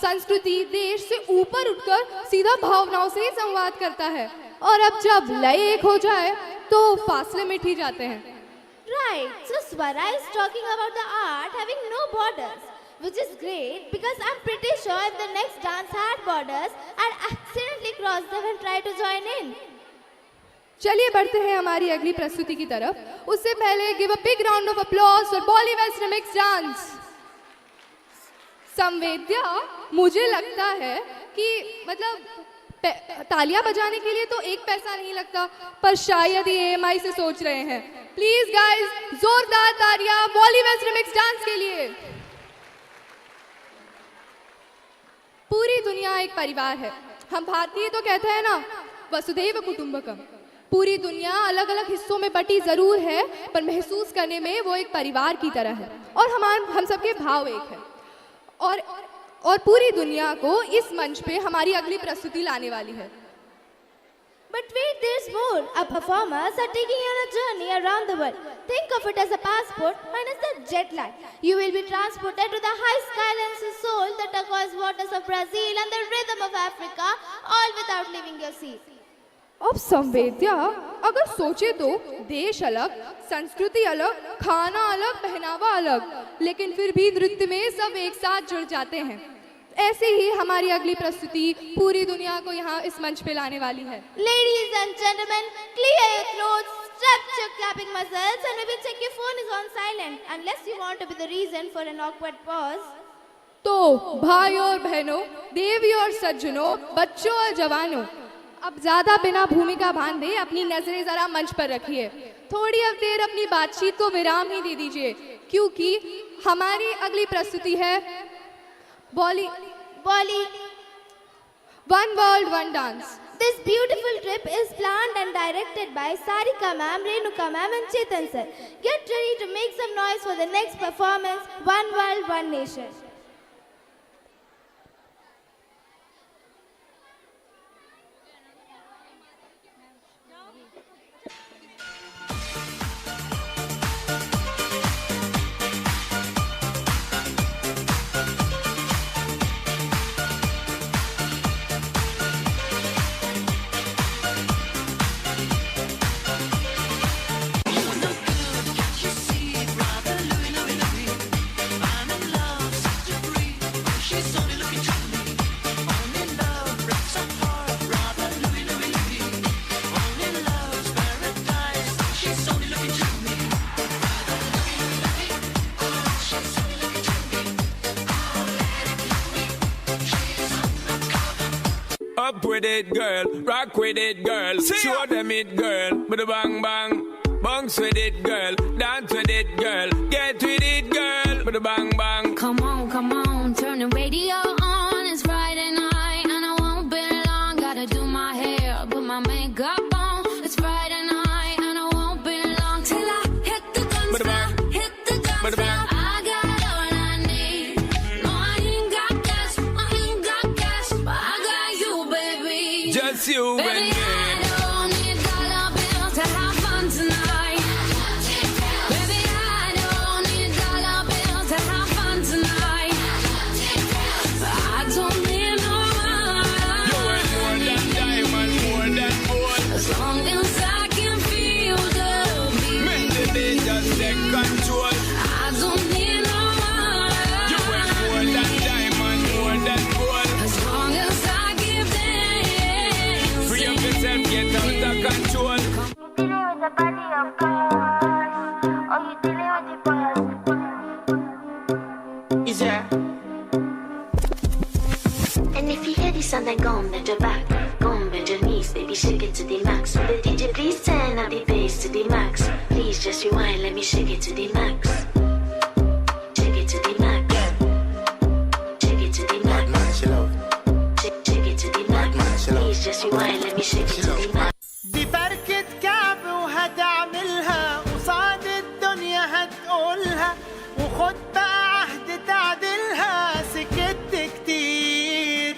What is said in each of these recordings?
संस्कृति देश से ऊपर उठकर सीधा भावनाओं से ही संवाद करता है, और अब जब लय एक हो जाए तो फासले मिट ही जाते हैं। Right, so Swara is talking about the art having no borders, which is great because I'm pretty sure if the next dance had borders, I'd accidentally cross them and try to join in. चलिए बढ़ते हैं हमारी अगली प्रस्तुति की तरफ। उससे पहले give a big round of applause for Bollywood remix dance. Samvedya, मुझे लगता है कि मतलब तालियां बजाने के लिए तो एक पैसा नहीं लगता, पर शायद ये EMI से सोच रहे हैं। प्लीज गाइस, जोरदार तालियां बॉलीवुड रिमिक्स डांस के लिए। पूरी दुनिया एक परिवार है। हम भारतीय तो कहते हैं ना, वसुधैव कुटुंबकम। पूरी दुनिया अलग अलग हिस्सों में बटी जरूर है, पर महसूस करने में वो एक परिवार की तरह है, और हम सबके भाव एक है। और पूरी दुनिया को इस मंच पे हमारी अगली प्रस्तुति लाने वाली है। But wait, there's more. Our performers are taking you on a journey around the world. Think of it as a passport minus the jet lag. You will be transported to the high skylines of Seoul, the turquoise waters of Brazil, and the rhythm of Africa, all without leaving your seat. अब संवेद्या, अगर सोचे तो देश अलग, संस्कृति अलग, खाना अलग, पहनावा अलग, लेकिन फिर भी नृत्य में सब एक साथ जुड़ जाते हैं। ऐसे ही हमारी अगली प्रस्तुति पूरी दुनिया को यहाँ इस मंच पे लाने वाली है। Ladies and gentlemen, clear your throats, stretch your clapping muscles, and maybe check your phone is on silent, unless you want to be the reason for an awkward pause. तो भाइयों और बहनों, देवियों और सज्जनों, बच्चों और जवानों, अब ज्यादा बिना भूमिका बांधे अपनी नजरें जरा मंच पर रखिए। थोड़ी अब देर अपनी बातचीत को विराम ही दे दीजिए, क्योंकि हमारी अगली प्रस्तुति है One World, One Dance. This beautiful trip is planned and directed by Sarika ma'am, Renuka ma'am and Chetan sir. Get ready to make some noise for the next performance, One World, One Nation. Up with it, girl. Rock with it, girl. Show them it, girl. With a bang bang. Bounce with it, girl. Dance with it, girl. Get with it, girl. With a bang bang. Come on, turn the radio on. It's Friday night and I won't be long. Gotta do my hair, put my makeup on. It's Friday night and I won't be long till I hit the dance floor. Hit the dance floor. I got all I need. No, I ain't got cash, but I got you, baby. Just you Baby, and me. I don't need dollar bills to have fun tonight. Baby, I don't need dollar bills to have fun tonight. I don't need no You ain't more than diamond, more than gold. as long as I can feel the beat. Make the day just take control. I don't need no You ain't more than diamond, more than gold. as long as I give them. Free up yourself, get out of control. You dealing with the body of cars, or you dealing with the boys? Is there? And if you hear the sound, then go on, bend your back. Go on, bend your knees, baby, shake it to the max. Will the DJ please turn up the bass to the max? Please just rewind, let me shake it to the max. Shake it to the max. Shake it to the max. Shake it to the max. Please just rewind, let me shake it to the max. دي فركة كعب وهتعملها قصاد الدنيا هتقولها وخد بقى عهد تعدلها سكت كتير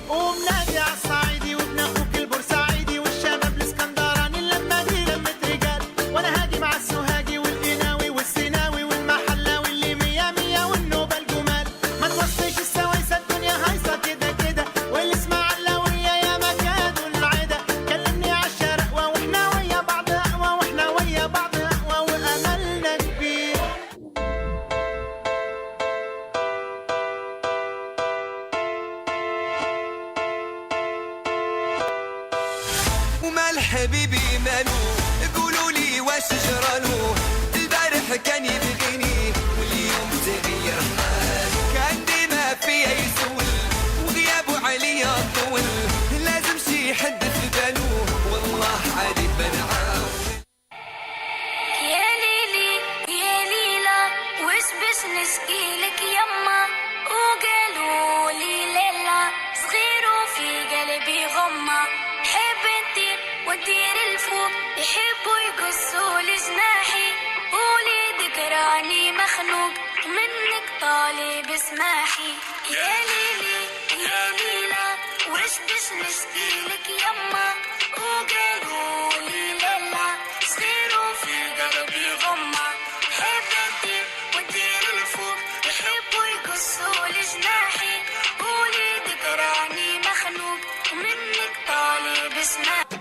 قوم نادي عالصعيدي وابن اخوك البورسعيدي والشباب الاسكندراني لما دي لمة رجال وانا هاجي مع السوهاجي والقناوي والسيناوي والمحلاوي اللي مية مية والنوبة الجمال ما توصيش السوايسة الدنيا هايصة حبيبي مالو قولوا لي واش جرالو البارح كان يبغيني واليوم تغير حالو كان ديما فيا يسول وغيابو عليا طول لازم شي حد في بالو والله عادي بنعاود يا ليلي يا ليلى وش باش نشكيلك يما وقالوا لي ليلى صغير وفي قلبي غمة حب ندير ودير الفوق يحبوا يقصوا لجناحي قولي ذكراني مخنوق منك طالب اسماحي يا ليلي يا ليلى وش باش نشكيلك يما وقالوا لي ليلى صغير وفي قلبي غمة حب ندير ودير الفوق يحبوا يقصوا لجناحي قولي ذكراني مخنوق منك طالب اسماحي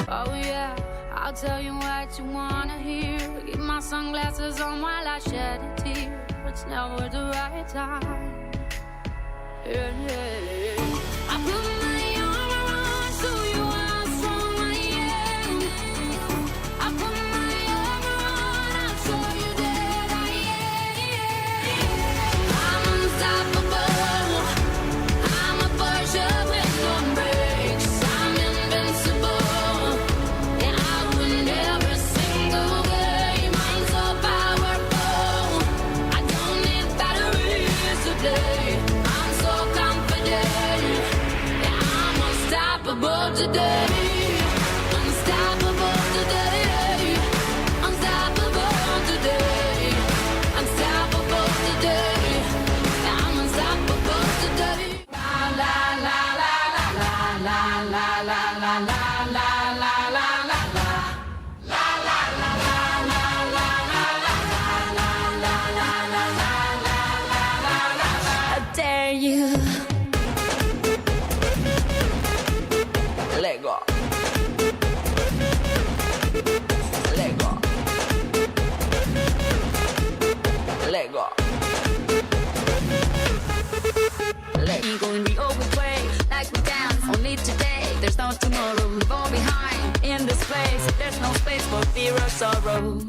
Oh yeah, I'll tell you what you wanna hear. Keep my sunglasses on while I shed a tear. It's never the right time. Yeah, yeah, yeah. I put my arm around so you how strong I am. I put my arm around, I'll show you that I am. I'm unstoppable. I'm a Porsche with no brakes. I'm invincible. Yeah, I win every single game. I'm so powerful. I don't need batteries today. I'm so confident. Yeah, I'm unstoppable today. Unstoppable today. Unstoppable today. Unstoppable today. Yeah, I'm unstoppable today. La la la la la la la la la la la la la la la. How dare you? Lego Lego Lego Ain't going the old way, like we dance only today. There's no tomorrow, we fall behind in this place. There's no space for fear or sorrow.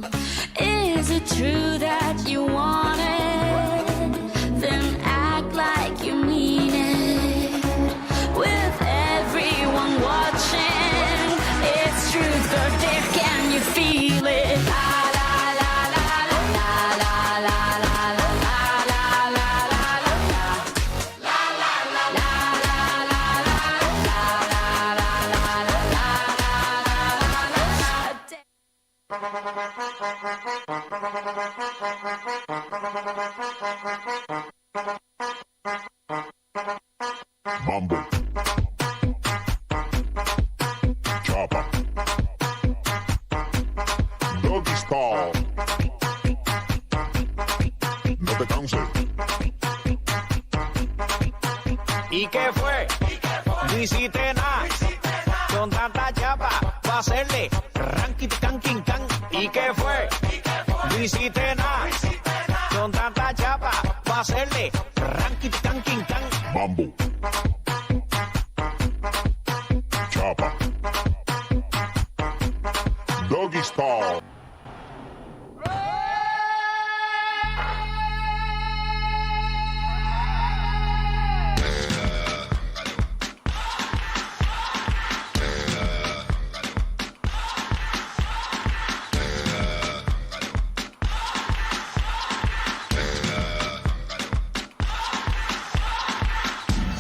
Is it true that you want it? Then act like you mean it. With everyone watching, it's truth or dare. Can you feel it? La la la la la la la la la la la la la la. Mambo. Chopper. Doggy style. No te canses. ¿Y qué fue? No hiciste nada. Con tanta chapa, va a hacerle ranking can king can. ¿Y qué fue? No hiciste nada. Con tanta chapa, va a hacerle ranking can king can. Mambo. Chopper. Doggy style.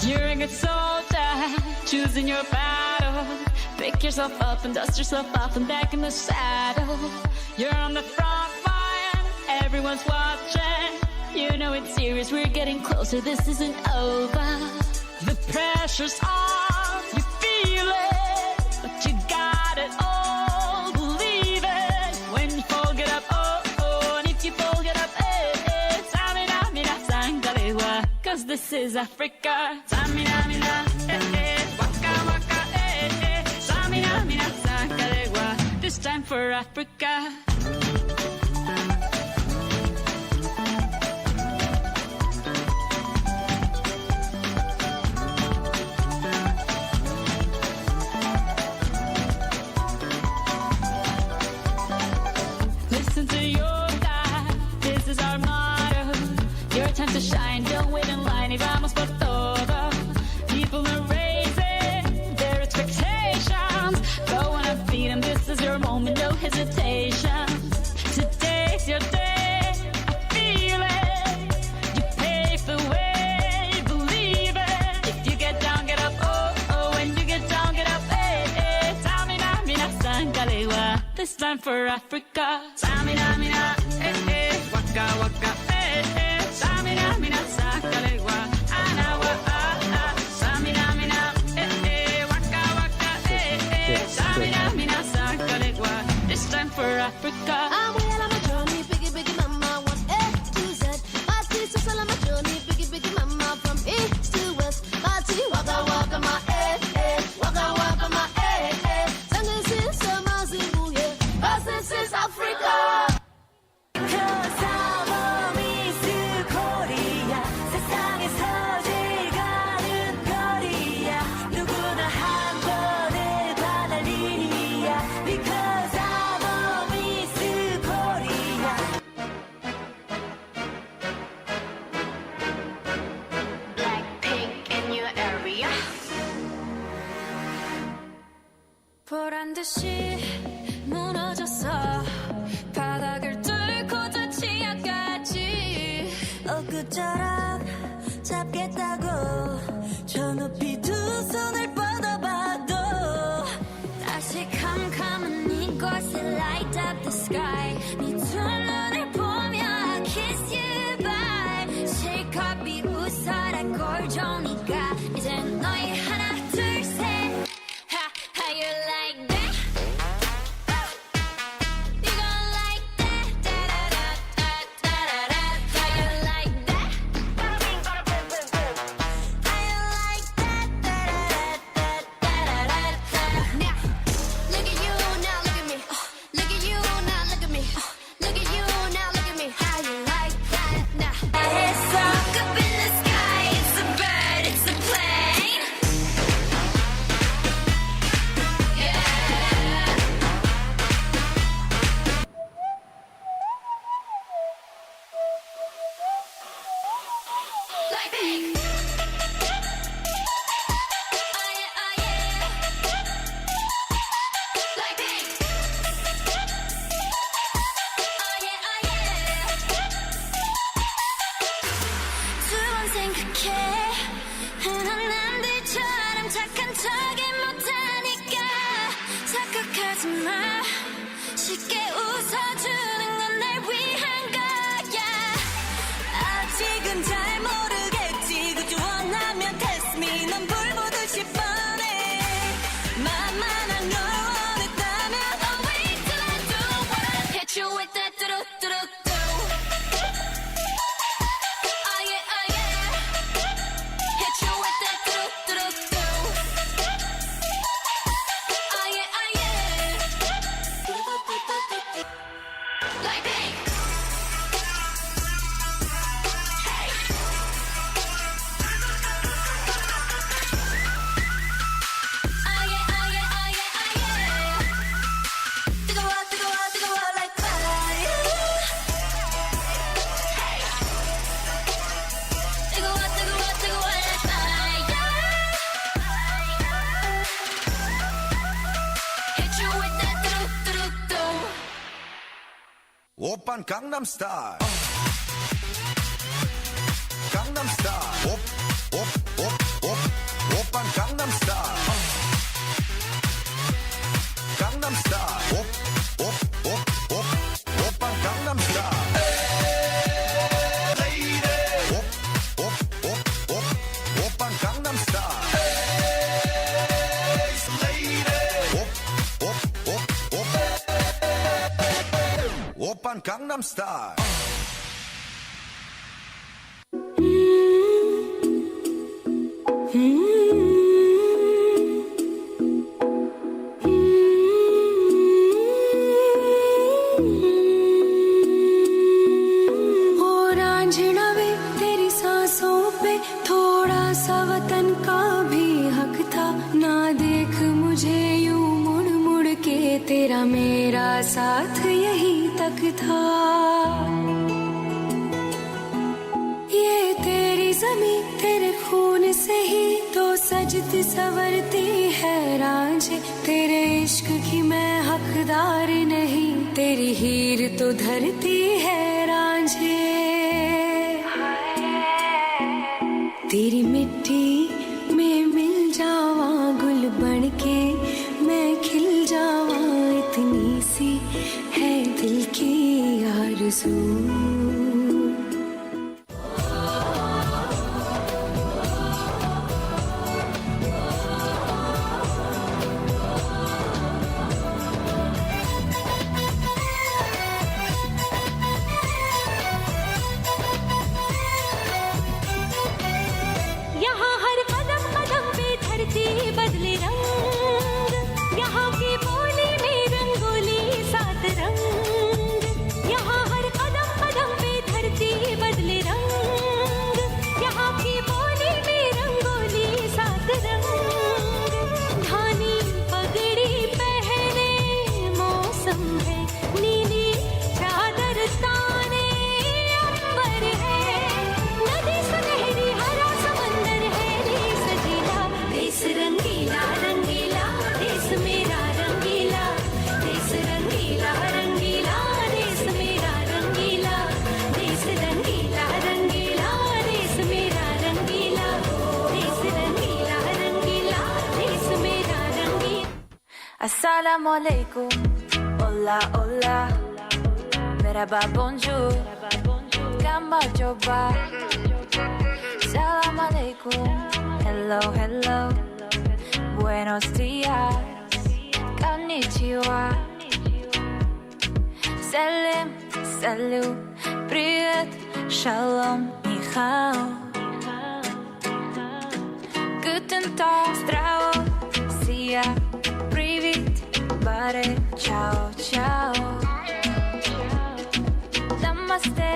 You're a good soldier, choosing your battle. Pick yourself up and dust yourself off and back in the saddle. You're on the front line, everyone's watching. You know it's serious, we're getting closer, this isn't over. The pressure's on, you feel it, but you got it all, believe it. When you fold it up, oh, oh, and if you fold it up, eh, eh, samina, mina, sangalewa, cause this is Africa. Samina, mina, eh, eh, waka, waka, eh, eh, samina, mina, sangalewa, this time for Africa. Listen to your God, this is our motto. Your time to shine, don't wait in line, y vamos por todo. People are raising their expectations. Go on and feed them, this is your moment, no hesitation. Today's your day, I feel it. You pave the way, believe it. If you get down, get up, oh, oh. When you get down, get up, eh, eh. Samina, mina, sangalewa, this time for Africa. Samina, mina, eh, eh. Waka, waka, eh, eh. Samina, mina, sangalewa, anawa, ah, ah. Samina, mina, eh, eh. Waka, waka, eh, eh. Samina, mina, sangalewa, this time for Africa. I'm well on my journey, biggie, biggie mama, one A to Z. My sister's all on my journey, biggie, biggie mama, from east to west. My tea, waka, waka, my waka, waka, my Sangin' since summer, Zimbabwe, yeah. This is Africa. Blackpink in your area. 보란 듯이 무너졌어. 바닥을 뚫고 저 지하까지. 엊그처럼 잡겠다고 저 높이 두 손을 뻗어봐도 다시 캄캄한 이곳에 light up the sky. 네 두 눈을 보며 I kiss you bye. 실컷 비웃어라 꼴종이가 이제 너희 하나 둘 셋. How you like that? You gon' like that? Da-da-da-da-da-da-da. How you like that? How you like that? Da-da-da-da-da-da-da. Now, look at you, now look at me. Look at you, now look at me. Look at you, now look at me. How you like that? Now, it's up in the sky. It's a bird, it's a plane. Like pink. Oh yeah, oh yeah. Like pink. Oh yeah, oh yeah. 두 번 생각해. 흔한 남들처럼 착한 척이 못하니까 착각하지 마. 쉽게 웃어주는 건 날 위한 거야. 아직은 잘 모르겠지. 그저 원하면 test me. 넌 불 보듯이 뻔해. 만만한 걸 원했다면 I'll wait till I do what I hit you with that do-do-do-do. Oh yeah, oh yeah. Hit you with that do-do-do-do. Oh yeah, oh yeah. Like pink. Hey. Oh yeah, oh yeah, oh yeah, oh yeah. 뜨거워, 뜨거워, 뜨거워 like fire. Hey. 뜨거워, 뜨거워, 뜨거워 like fire. Hit you with that do-do-do-do. 오빤 강남스타일 강남스타일 오빤 강남스타일 강남스타일 오빤 강남스타일 Gangnam Style. तेरा मेरा साथ यही तक था, ये तेरी ज़मीं तेरे खून से ही तो सजती संवरती है रांझे। तेरे इश्क की मैं हकदार नहीं, तेरी हीर तो धरती है रांझे। तेरी मिट्टी में मिल जावा गुल बन के मैं खिल जावा, इतनी सी है दिल की आरज़ू। यहाँ हर कदम कदम पे धरती बदले रंग, यहाँ की बोली में रंगोली सात रंग। यहाँ हर कदम कदम पे धरती बदले रंग, यहाँ की बोली में रंगोली सात रंग। धानी पगड़ी पहने मौसम है, नीली चादर ताने अंबर है। नदी सुनहरी हरा समंदर है, देश सजीला देश रंगीला रंगीला, देश मेरा रंगीला। देश रंगीला रंगीला, देश मेरा रंगीला। देश रंगीला रंगीला, देश मेरा रंगीला। देश रंगीला रंगीला, देश मेरा रंगीला। Assalamu alaikum, hola hola, merhaba bonjour, kama joba. Salam alaikum, hello hello, buenos dias, konnichiwa. Salam, salut, привет, shalom, ni hao. Guten Tag, zdravo, sia, привет, bare, ciao, ciao. Namaste.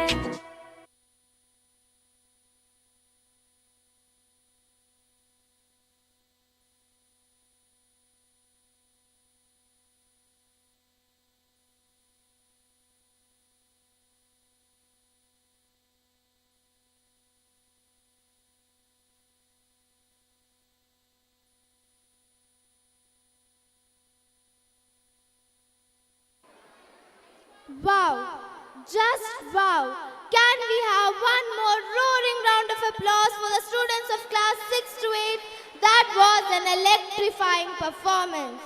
Wow! Just wow! Can we have one more roaring round of applause for the students of class 6 to 8? That was an electrifying performance.